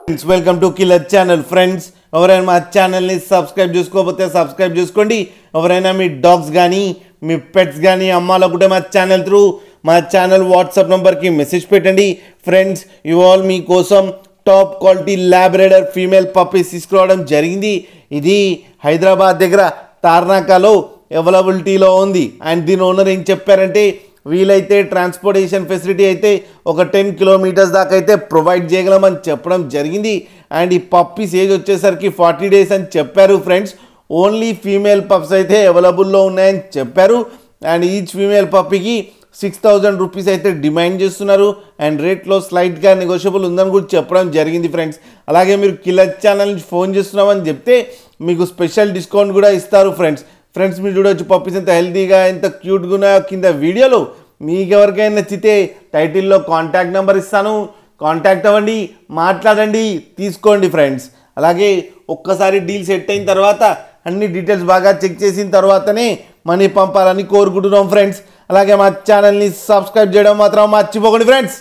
Welcome to killer channel friends. ఎవరైనా మా ఛానల్ని సబ్స్క్రైబ్ చేసుకోకపోతే సబ్స్క్రైబ్ చేసుకోండి. ఎవరైనా మీ డాగ్స్ కానీ మీ పెట్స్ కానీ అమ్మాలనుకుంటే మా ఛానల్ వాట్సాప్ నెంబర్కి మెసేజ్ పెట్టండి. ఫ్రెండ్స్ ఇవాళ మీకోసం top quality Labrador female puppies తీసుకురావడం జరిగింది. ఇది హైదరాబాద్ దగ్గర తార్నాకాలో అవైలబిలిటీలో ఉంది. అండ్ దీని ఓనర్ ఏం చెప్పారంటే వీలైతే ట్రాన్స్పోర్టేషన్ ఫెసిలిటీ అయితే ఒక 10 కిలోమీటర్స్ దాకా అయితే ప్రొవైడ్ చేయగలమని చెప్పడం జరిగింది. అండ్ ఈ పప్పీస్ ఏజ్ వచ్చేసరికి 40 డేస్ అని చెప్పారు. ఫ్రెండ్స్ ఓన్లీ ఫీమేల్ పప్స్ అయితే అవైలబుల్లో ఉన్నాయని చెప్పారు. అండ్ ఈచ్ ఫీమేల్ పప్పీకి 6,000 రూపీస్ అయితే డిమాండ్ చేస్తున్నారు. అండ్ రేట్లో స్లైట్గా నెగోషియబుల్ ఉందని కూడా చెప్పడం జరిగింది. ఫ్రెండ్స్ అలాగే మీరు కిల్లర్ ఛానల్ నుంచి ఫోన్ చేస్తున్నామని చెప్తే మీకు స్పెషల్ డిస్కౌంట్ కూడా ఇస్తారు. ఫ్రెండ్స్ మీరు చూడవచ్చు పప్పీస్ ఎంత హెల్తీగా ఎంత క్యూట్గా ఉన్నాయో కింద వీడియోలో. మీకు ఎవరికైనా నచ్చితే టైటిల్లో కాంటాక్ట్ నెంబర్ ఇస్తాను, కాంటాక్ట్ అవ్వండి, మాట్లాడండి, తీసుకోండి. ఫ్రెండ్స్ అలాగే ఒక్కసారి డీల్ సెట్ అయిన తర్వాత అన్ని డీటెయిల్స్ బాగా చెక్ చేసిన తర్వాతనే మనీ పంపాలని కోరుకుంటున్నాం. ఫ్రెండ్స్ అలాగే మా ఛానల్ని సబ్స్క్రైబ్ చేయడం మాత్రం మర్చిపోకండి. ఫ్రెండ్స్